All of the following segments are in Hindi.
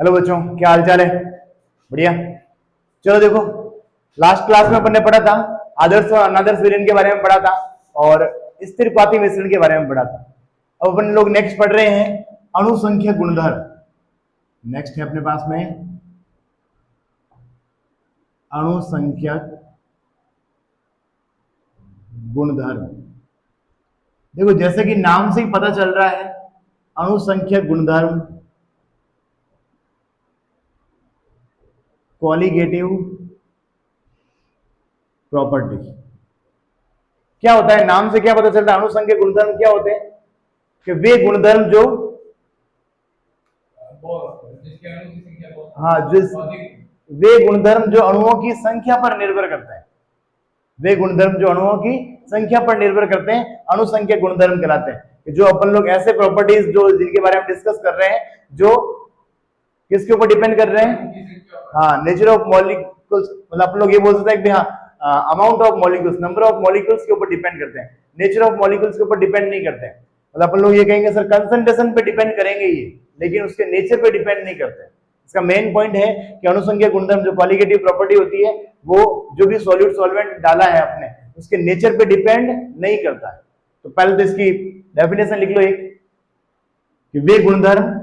हेलो बच्चों, क्या हाल चाल है? बढ़िया। चलो देखो, लास्ट क्लास में अपन ने पढ़ा था आदर्श और अनादर्श विलयन के बारे में पढ़ा था और स्थिरपाती मिश्रण के बारे में पढ़ा था। अब अपन लोग नेक्स्ट पढ़ रहे हैं अणुसंख्यक गुणधर्म। नेक्स्ट है अपने पास में अणुसंख्यक गुणधर्म। देखो, जैसे कि नाम से ही पता चल रहा है, अणुसंख्यक गुणधर्म कॉलिगेटिव प्रॉपर्टी। क्या होता है, नाम से क्या पता चलता है? अणुसंख्यक गुणधर्म क्या होते हैं कि वे गुणधर्म जो वे गुणधर्म जो अणुओं की संख्या पर निर्भर करते हैं, वे गुणधर्म जो अणुओं की संख्या पर निर्भर करते हैं अणुसंख्यक गुणधर्म कहलाते हैं। जो अपन लोग ऐसे प्रॉपर्टीज जो जिनके बारे में डिस्कस कर रहे हैं जो किसके ऊपर डिपेंड कर रहे हैं? हाँ, नेचर ऑफ मॉलिक्यूल्स। मतलब अपन लोग ये बोल सकते हैं कि हाँ, amount of molecules, number of molecules के ऊपर डिपेंड करते हैं, नेचर ऑफ मॉलिक्यूल्स के ऊपर डिपेंड नहीं करते हैं। मतलब अपन लोग ये कहेंगे सर कंसंट्रेशन पे डिपेंड करेंगे ये, लेकिन उसके नेचर पे डिपेंड नहीं करते। इसका मेन पॉइंट है कि अणुसंख्यक गुणधर्म जो कॉलिगेटिव प्रॉपर्टी होती है वो जो भी सॉल्यूट सॉल्वेंट डाला है अपने उसके नेचर पे डिपेंड नहीं करता है। तो पहले तो इसकी डेफिनेशन लिख लो एक कि वे गुणधर्म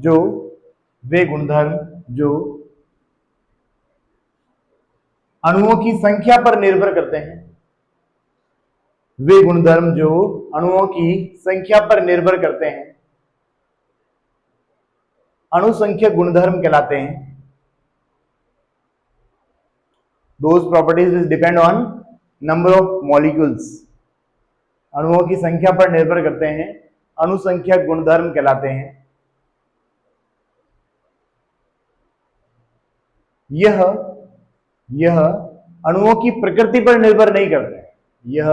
जो अणुओं की संख्या पर निर्भर करते हैं, वे गुणधर्म जो अणुओं की संख्या पर निर्भर करते हैं अणुसंख्यक गुणधर्म कहलाते हैं। Those properties which depend on number of molecules, अणुओं की संख्या पर निर्भर करते हैं अणुसंख्यक गुणधर्म कहलाते हैं। यह अणुओं की प्रकृति पर निर्भर नहीं करते हैं, यह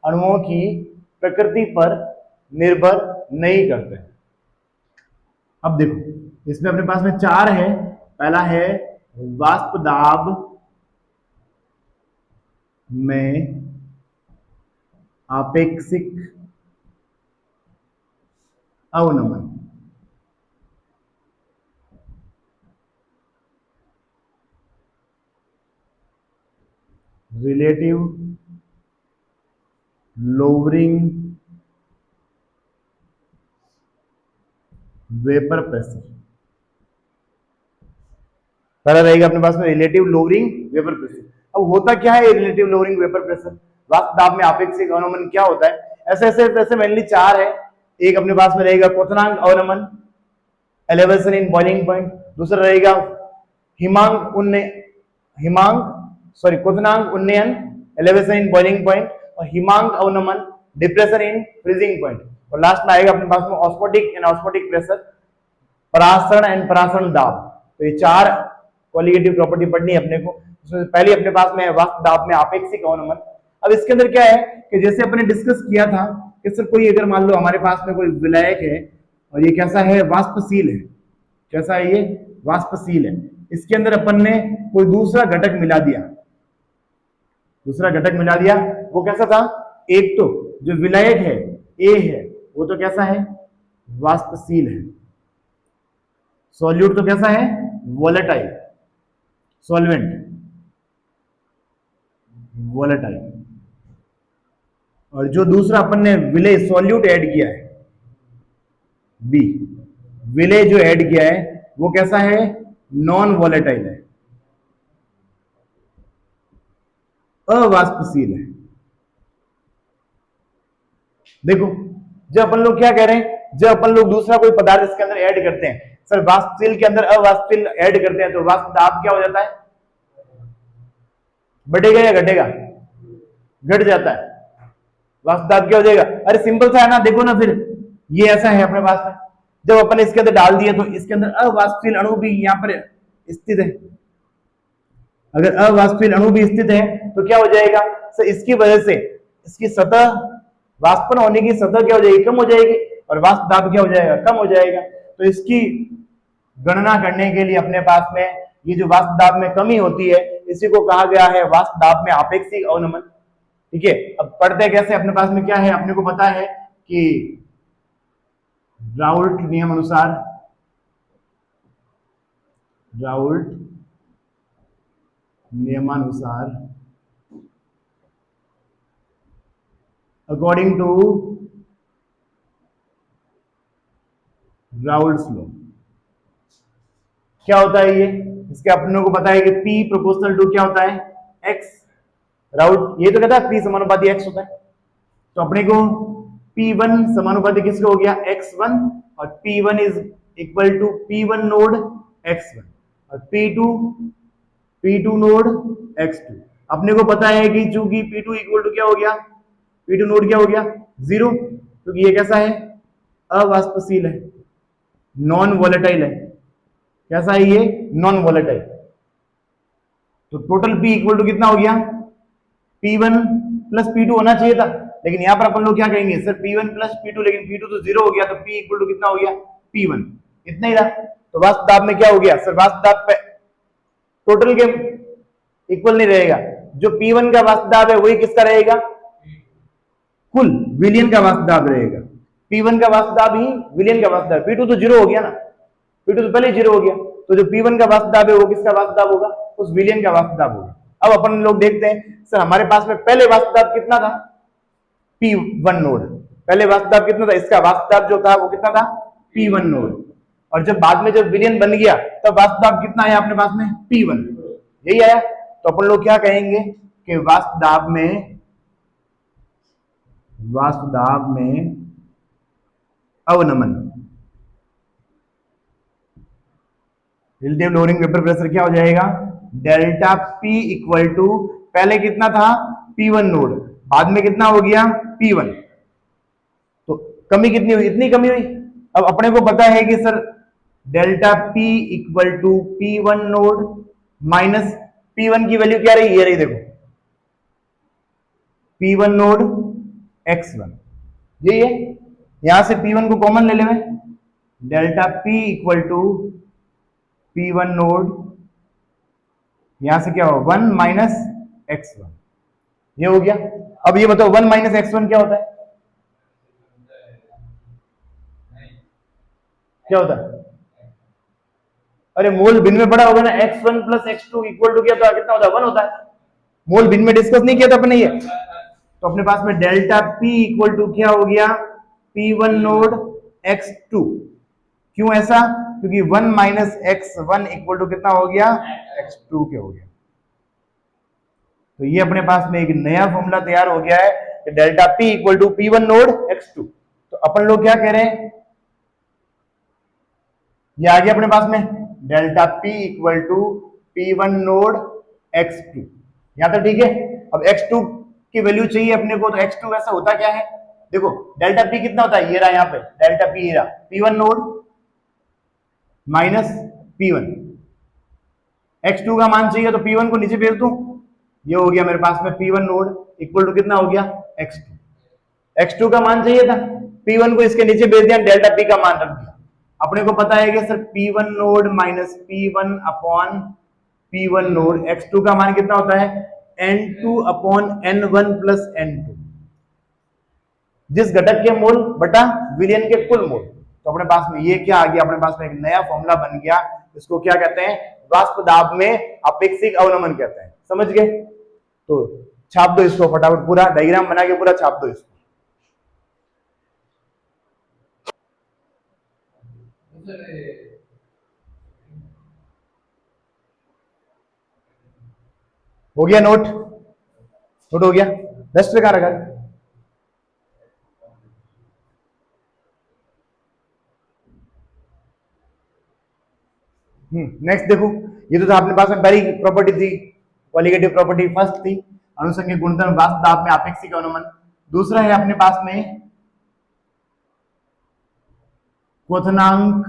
अणुओं की प्रकृति पर निर्भर नहीं करते हैं। अब देखो, इसमें अपने पास में चार है। पहला है वाष्प दाब में आपेक्षिक अवनमन। Relative lowering vapour pressure. पहला रहेगा अपने पास में रिलेटिव लोअरिंग वेपर प्रेशर। अब होता क्या है रिलेटिव लोअरिंग वेपर प्रेशर? वाष्प दाब में आपेक्षिक अवनमन क्या होता है? ऐसे मेनली चार है। एक अपने पास में रहेगा क्वथनांक अवनमन, एलिवेशन इन बॉइलिंग पॉइंट। दूसरा रहेगा क्वथनांक उन्नयन, एलिवेशन इन बॉइलिंग पॉइंट, और हिमांक अवनमन, डिप्रेशन इन फ्रीजिंग पॉइंट। और लास्ट में आएगा अपने पास में ऑस्मोटिक एंड ऑस्मोटिक प्रेशर, परासरण एंड परासरण दाब। तो ये चार कॉलिगेटिव प्रॉपर्टी पढ़नी है अपने को। उसमें पहले अपने पास में वाष्प दाब में आपेक्षिक अवनमन। अब इसके अंदर क्या है कि जैसे अपने डिस्कस किया था कि सर कोई अगर मान लो हमारे पास में कोई विलायक है और ये कैसा है? वाष्पशील है। कैसा है ये? वाष्पशील है। इसके अंदर अपन ने कोई दूसरा घटक मिला दिया। वो कैसा था? एक तो जो विलायक है ए है वो तो कैसा है? वाष्पशील है। सॉल्यूट तो कैसा है? वोलेटाइल। Solvent volatile. और जो दूसरा अपन ने विलेय सॉल्यूट ऐड किया है बी, विलेय जो ऐड किया है वो कैसा है? नॉन वोलेटाइल है, अवाष्पशील है। देखो, जब अपन लोग क्या कह रहे हैं, जब अपन लोग दूसरा कोई पदार्थ इसके अंदर ऐड करते हैं, सर वाष्पशील के अंदर अवाष्पशील ऐड करते हैं तो वाष्प दाब क्या हो जाता है? बढ़ेगा या घटेगा? घट जाता है। वाष्प दाब क्या हो जाएगा? अरे सिंपल सा है ना, देखो ना फिर ये ऐसा है अपने पास में, जब अपन इसके अंदर डाल दिए तो इसके अंदर अवाष्पशील अणु भी यहां पर स्थित है। अगर अवाष्पशील अणु भी स्थित है तो क्या हो जाएगा? सर इसकी वजह से इसकी सतह, वाष्पन होने की सतह क्या हो जाएगी? कम हो जाएगी, और वाष्प दाब क्या हो जाएगा? कम हो जाएगा। तो इसकी गणना करने के लिए अपने पास में ये जो वाष्प दाब में कमी होती है इसी को कहा गया है वाष्प दाब में आपेक्षिक अवनमन। ठीक है, अब पढ़ते कैसे? अपने पास में क्या है? अपने को पता है कि राउल्ट नियम अनुसार, राउल्ट नियमानुसार, अकॉर्डिंग टू राउल्ट्स लॉ, क्या होता है ये, इसके अपनों को पता है कि P प्रोपोर्शनल टू क्या होता है, X। राउल्ट ये तो कहता है P समानुपाती X होता है, तो अपने को P1 समानुपाती किसको हो गया, X1, और P1 is equal to P1 node X1 और P2 नोड X2। अपने को पता है कि चूंकि P2 इक्वल टू क्या हो गया, P2 नोड क्या हो गया, 0, क्योंकि ये कैसा है, अवाष्पशील है, नॉन वॉलेटाइल है। कैसा है ये, नॉन वॉलेटाइल। तो टोटल P इक्वल टू कितना हो गया, P1 प्लस P2 होना चाहिए था, लेकिन यहां पर अपन लोग क्या कहेंगे सर, P1 प्लस P2, लेकिन P2 तो 0 हो गया, तो P इक्वल टू कितना हो गया, P1, इतना ही रहा। तो वाष्प दाब में क्या हो गया सर, वाष्प दाब पे टोटल के इक्वल नहीं रहेगा, जो P1 का वाष्प दाब है वही किसका रहेगा, कुल विलियन का वाष्प दाब रहेगा। P1 का वाष्प दाब ही विलियन का वाष्प दाब, P2 तो 0 हो गया ना, P2 तो पहले 0 हो गया, तो जो P1 का वाष्प दाब है वो किसका वाष्प दाब होगा, उस विलियन का वाष्प दाब होगा। अब अपन लोग देखते हैं सर, हमारे पास में पहले वाष्प दाब कितना था, P1 नोड, पहले वाष्प दाब कितना था, इसका वाष्प दाब जो था वो कितना था, P1 नोड, और जब बाद में जब विलियन बन गया तब वाष्प दाब कितना आया अपने पास में, P1, यही आया। तो अपन लोग क्या कहेंगे कि वाष्प दाब में अवनमन, रिलेटिव लोअरिंग वेपर प्रेशर क्या हो जाएगा, डेल्टा P इक्वल टू, पहले कितना था P1 नोड, बाद में कितना हो गया P1, तो कमी कितनी हुई, इतनी कमी हुई। अब अपने को पता है कि sir delta P equal to P1 naught minus P1 की वैल्यू क्या रही, ये रही देखो, P1 नोड X1, यही है। यहां से P1 को कॉमन ले लेंगे, delta P equal to P1 naught, यहां से क्या हो 1 माइनस X1, ये हो गया। अब ये बताओ 1 माइनस X1 क्या होता है, क्या होता है, अरे मोल भिन्न में पड़ा होगा ना, X1 plus X2 equal to क्या होता है, कितना होता है, 1 होता है। मोल भिन्न में डिस्कस नहीं किया था अपने ये, तो अपने पास में डेल्टा P इक्वल टू क्या हो गया, P1 नोड X2। क्यों ऐसा, क्योंकि 1 माइनस X1 इक्वल टू कितना हो गया, X2 के हो गया। तो ये अपने पास में एक नया फॉर्मूला तैयार हो गया है कि delta P equal to P1 naught X2। तो अपन लोग क्या कह रहे हैं, ये आ गया अपने पास में delta P equal to P1 naught X2, यहां तक ठीक है। अब X2 की वैल्यू चाहिए अपने को, तो X2 वैसा होता क्या है, देखो डेल्टा P कितना होता है, ये रहा, यहां पे डेल्टा P रहा, P1 naught minus P1, X2 का मान चाहिए तो P1 को नीचे भेज दूं, ये हो गया मेरे पास में P1 नोड इक्वल टू कितना हो गया, X2 का मान चाहिए था, P1 को इसके नीचे भेज दिया, डेल्टा P का मान रख दिया। अपने को पता है कि sir P1 naught minus P1 upon P1 naught, X2 का मान कितना होता है, N2 upon N1 plus N2, जिस घटक के मोल बटा विलियन के कुल मोल। तो अपने पास में ये क्या आ गया, अपने पास में एक नया फॉर्मूला बन गया, इसको क्या कहते हैं, वाष्प दाब में अपेक्षिक अवनमन कहते हैं, समझ गए। तो छाप दो इसको फटाफट, पूरा डायग्राम बना के पूरा छाप दो इसको। हो गया नोट, नोट हो गया, डस्टर कहां रखा, नेक्स्ट देखो, ये तो था अपने पास में पहली प्रॉपर्टी थी, क्वालिटेटिव प्रॉपर्टी फर्स्ट थी, अनुसंज्ञिक गुणधर्म वाष्प दाब में अपेक्षिक अवनमन। दूसरा है अपने पास में क्वथनांक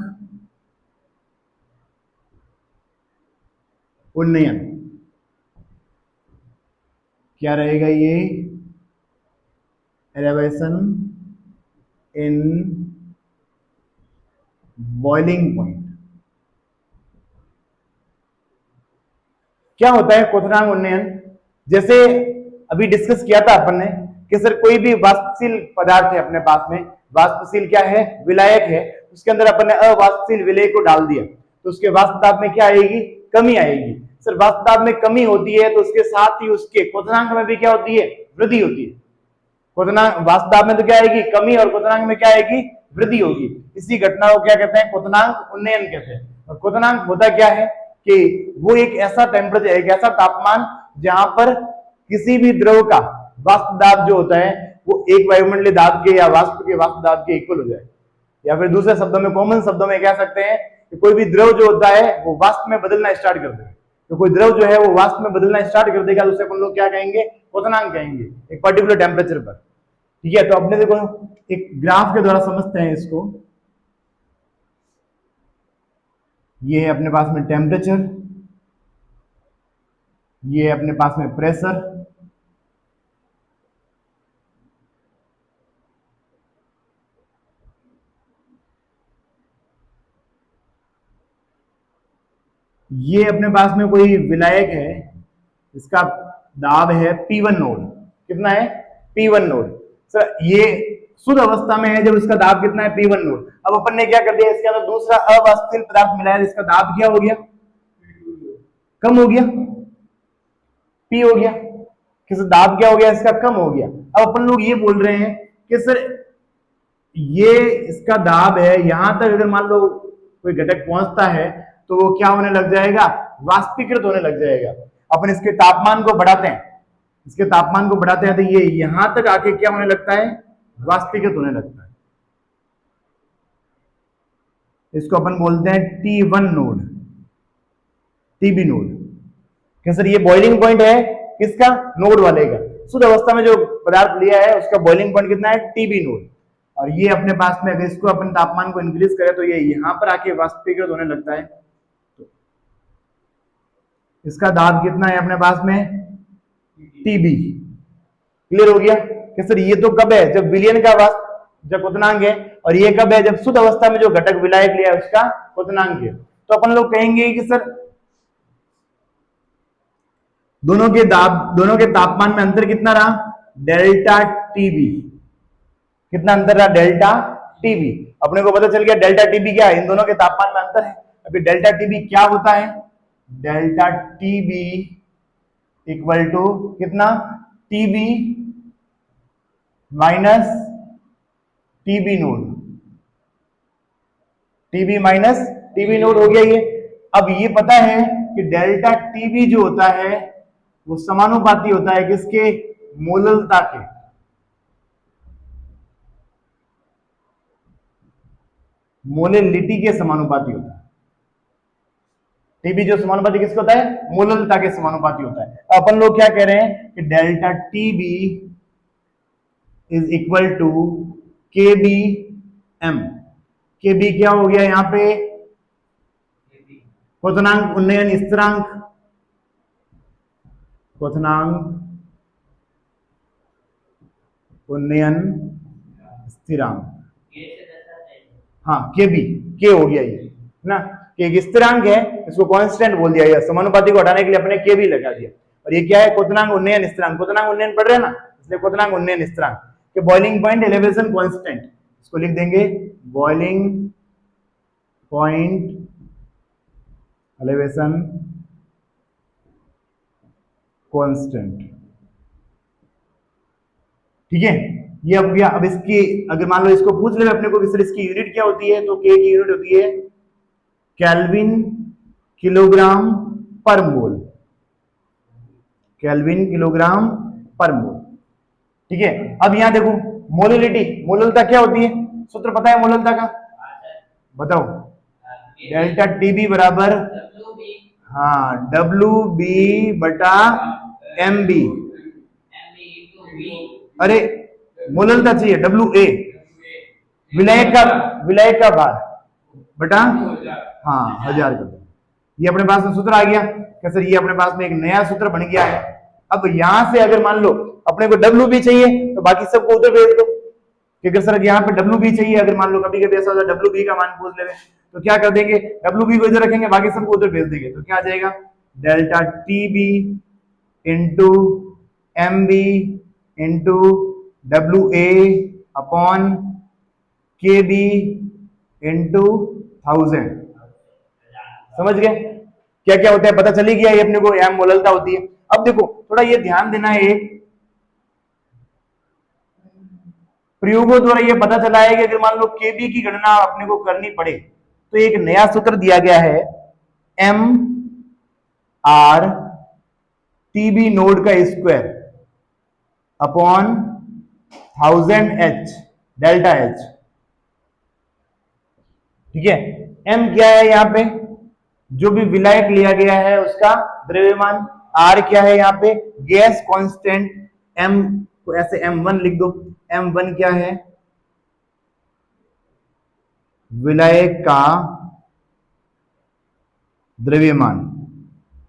उन्नयन, क्या रहेगा ये, एलिवेशन इन बॉइलिंग पॉइंट। क्या होता है क्वथनांक उन्नयन, जैसे अभी डिस्कस किया था अपन ने कि सर कोई भी वाष्पशील पदार्थ है अपने पास में, वाष्पशील क्या है, विलायक है, उसके अंदर अपन ने अवाष्पशील विलेय को डाल दिया तो उसके वाष्प दाब में क्या आएगी, कमी आएगी। सर वाष्प दाब में कमी होती है तो उसके साथ ही उसके क्वथनांक में भी क्या होती है, वृद्धि होती है। क्वथनांक वाष्प दाब में तो क्या आएगी, कमी, और क्वथनांक में क्या आएगी, वृद्धि होगी। इसी घटना को क्या कहते हैं, क्वथनांक उन्नयन कहते हैं। और क्वथनांक होता क्या है कि वो एक ऐसा टेम्परेचर, एक ऐसा तापमान जहां पर किसी भी द्रव का वाष्प दाब जो होता है वो एक वायुमंडलीय दाब के या वाष्प के वाष्प दाब के इक्वल हो जाए। या फिर दूसरे शब्दों में, कॉमन शब्दों में कह सकते हैं कि कोई भी द्रव जो होता है वो वाष्प में बदलना स्टार्ट कर देगा। तो कोई द्रव जो है वो वाष्प में बदलना स्टार्ट कर देगा तो उसे अपन लोग क्या कहेंगे, क्वथनांक कहेंगे, एक पर्टिकुलर टेम्परेचर पर। ठीक है, तो अपने देखो एक ग्राफ के द्वारा समझते हैं इसको। ये है अपने पास में टेम्परेचर, ये है अपने पास में प्रेशर, ये अपने पास में कोई विलायक है, इसका दाब है P1 नोड। कितना है, P1 नोड। सर ये शुद्ध अवस्था में है जब इसका दाब कितना है, P1 नोड। अब अपन ने क्या कर दिया, इसके अंदर दूसरा अवाष्पशील पदार्थ मिलाया, इसका दाब क्या हो गया, कम हो गया, P हो गया। किस दाब क्या हो गया, इसका कम हो गया। अब अपन लोग ये बोल रहे हैं कि सर ये इसका दाब है, यहां तक अगर मान लो कोई घटक पहुंचता है तो वो क्या होने लग जाएगा, वाष्पीकृत होने लग जाएगा। अपन इसके तापमान को बढ़ाते हैं, इसके तापमान को बढ़ाते हैं तो ये यहां तक आके क्या होने लगता है, वाष्पीकृत होने लगता है। इसको अपन बोलते हैं T1 नोड, टीबी नोड। क्या सर ये बॉइलिंग पॉइंट है किसका, नोड वाले का। शुद्ध अवस्था में जो पदार्थ लिया है उसका बॉइलिंग पॉइंट कितना है, टीबी नोड। और ये अपने पास में अगर इसको अपन तापमान को इंक्रीज करें तो ये यहां पर आके वाष्पीकृत होने लगता है। इसका दाब कितना है अपने पास में, टीबी। क्लियर हो गया कि सर ये तो कब है, जब विलयन का वाष्प जब क्वथनांक है, और ये कब है, जब शुद्ध अवस्था में जो घटक विलायक लिया है उसका क्वथनांक है। तो अपन लोग कहेंगे कि सर दोनों के दाब, दोनों के तापमान में अंतर कितना रहा, डेल्टा टीबी। कितना अंतर रहा, डेल्टा टीबी। अपने को पता चल गया डेल्टा टीबी क्या है, इन दोनों के तापमान में अंतर है। अभी डेल्टा टीबी क्या होता है, डेल्टा टीबी इक्वल टू कितना, TB minus TB node, TB minus TB node हो गया ये। अब ये पता है कि डेल्टा टीबी जो होता है वो समानुपाती होता है किसके, मोललता के। मोलेलिटी के समानुपाती होता है। टीबी जो समानुपाती किसको होता है, मोललता के समानुपाती होता है। अपन लोग क्या कह रहे हैं कि delta TB is equal to K B M. K B क्या हो गया यहां पे, क्वथनांक उन्नयन स्थिरांक, क्वथनांक उन्नयन स्थिरांक। हाँ के बी, के हो गया ये ना, कि एक स्थिरांक है, इसको कांस्टेंट बोल दिया गया, समानुपाती को हटाने के लिए अपने के भी लगा दिया। और ये क्या है, क्वथनांक उन्नयन स्थिरांक। क्वथनांक उन्नयन पढ़ रहे हैं ना, इसलिए क्वथनांक उन्नयन स्थिरांक के बॉइलिंग पॉइंट एलिवेशन कांस्टेंट, इसको लिख देंगे बॉइलिंग पॉइंट एलिवेशन कांस्टेंट। ठीक है, ये अब गया। अब इसकी अगर मान लो इसको पूछ ले अपने को कि सर इसकी यूनिट क्या होती है, तो के की यूनिट होती है केल्विन किलोग्राम पर मोल, केल्विन किलोग्राम पर मोल। ठीक है, अब यहां देखो मोलिलिटी, मोललता क्या होती है, सूत्र पता है मोललता का, बताओ। डेल्टा टीबी बराबर, हाँ डब्ल्यू बी बटा एम बी। अरे मोललता चाहिए, डब्ल्यू ए विलायक का भार बटा, हाँ 1000 कर दो। ये अपने पास में सूत्र आ गया। क्या सर ये अपने पास में एक नया सूत्र बन गया है। अब यहां से अगर मान लो अपने को डब्ल्यू बी चाहिए तो बाकी सबको उधर भेज दो, क्योंकि सर यहाँ पे डब्ल्यू बी चाहिए। अगर मान लो कभी कभी ऐसा होता है डब्ल्यू बी का मान पूछ ले तो क्या कर देंगे, डब्ल्यू बी को इधर रखेंगे, बाकी सबको उधर भेज देंगे। तो क्या आ जाएगा, delta T B into M B into WA/KB into 1000। समझ गए क्या क्या होता है, पता चली गया ये अपने को एम मोललता होती है। अब देखो थोड़ा ये ध्यान देना है, एक प्रयोगों द्वारा ये पता चला है कि अगर मान लो केबी की गणना अपने को करनी पड़े तो एक नया सूत्र दिया गया है, एम आर टीबी नोड का square upon 1000H delta H। ठीक है, एम क्या है यहां पे, जो भी विलायक लिया गया है उसका द्रव्यमान, आर क्या है यहाँ पे गैस कांस्टेंट, एम को ऐसे M1 लिख दो, M1 क्या है विलायक का द्रव्यमान,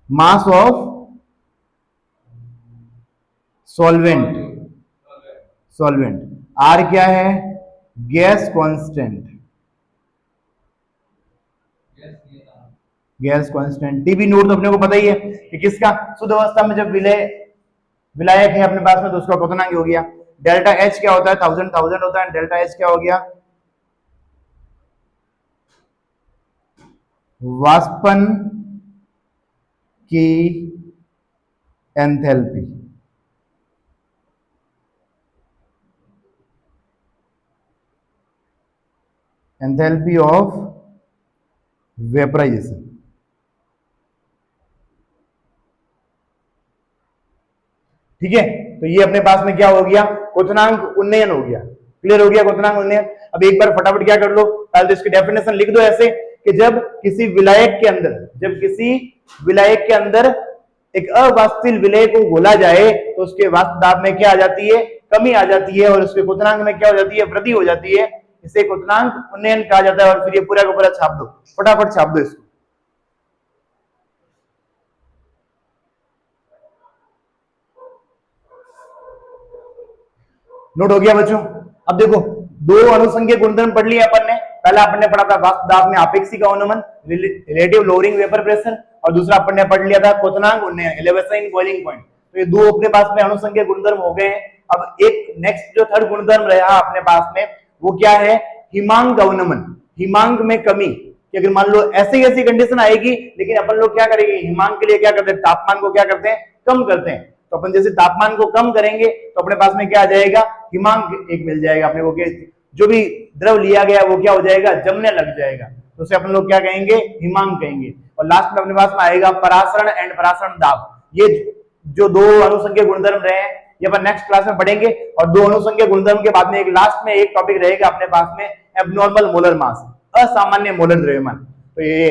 mass of solvent, solvent, R क्या है gas constant, gas constant, TB naught तो अपने को पता ही है कि किसका, शुद्ध अवस्था में जब विलायक है अपने पास में तो उसका क्वथनांक हो गया। डेल्टा एच क्या होता है 1000 होता है, डेल्टा एच क्या हो गया वाष्पन की एंथैल्पी, एंथैल्पी ऑफ वेपराइजेशन। ठीक है, तो ये अपने पास में क्या हो गया क्वथनांक उन्नयन हो गया। क्लियर हो गया क्वथनांक उन्नयन। अब एक बार फटाफट क्या कर लो, पहले तो इसकी डेफिनेशन लिख दो ऐसे कि जब किसी विलायक के अंदर एक अवाष्पशील विलय को घोला जाए तो उसके वाष्प दाब में क्या आ जाती है कमी आ जाती है और उसके क्वथनांक में क्या हो जाती है वृद्धि हो जाती है, इसे क्वथनांक उन्नयन कहा जाता है। और फिर ये पूरा का पूरा छाप दो, फटाफट छाप दो इसको। नोट हो गया बच्चों। अब देखो दो अनुसंख्यक गुणधर्म पढ़ लिया अपन ने, पहला अपन ने पढ़ा था वाष्प दाब में आपेक्षिक अवनमन रिलेटिव लोअरिंग वेपर प्रेशर, और दूसरा अपन ने पढ़ लिया था क्वथनांक उन्नयन एलिवेशन इन बॉइलिंग पॉइंट। तो ये दो अपने पास में अनुसंख्यक गुणधर्म हो गए हैं। अब एक नेक्स्ट जो थर्ड गुणधर्म रहा अपने पास में वो क्या है हिमांक अवनमन, हिमांक में कमी, कि अगर मान लो ऐसी ऐसी कंडीशन आएगी लेकिन अपन लोग क्या करेंगे हिमांक के लिए क्या करते हैं तापमान को क्या करते हैं कम करते हैं, तो अपन जैसे तापमान को कम करेंगे तो अपने पास में क्या आ जाएगा हिमांक एक मिल जाएगा अपने को, जो भी द्रव लिया गया वो क्या हो जाएगा जमने लग जाएगा, तो उसे अपन लोग क्या कहेंगे हिमांक कहेंगे। और लास्ट में अपने पास में आएगा परासरण एंड परासरण दाब। ये जो दो अनुसंख्यक गुणधर्म रहे हैं ये अपन नेक्स्ट क्लास में पढ़ेंगे। और दो अनुसंख्यक गुणधर्म के बाद में एक लास्ट में एक टॉपिक रहेगा अपने पास में एबनॉर्मल मोलर मास, असामान्य मोलर द्रव्यमान। तो ये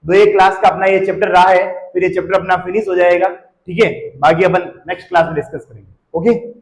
दो एक क्लास का अपना ये चैप्टर रहा है, फिर ये चैप्टर अपना फिनिश हो जाएगा। ठीक है, बाकी अपन नेक्स्ट क्लास में डिस्कस करेंगे। ओके।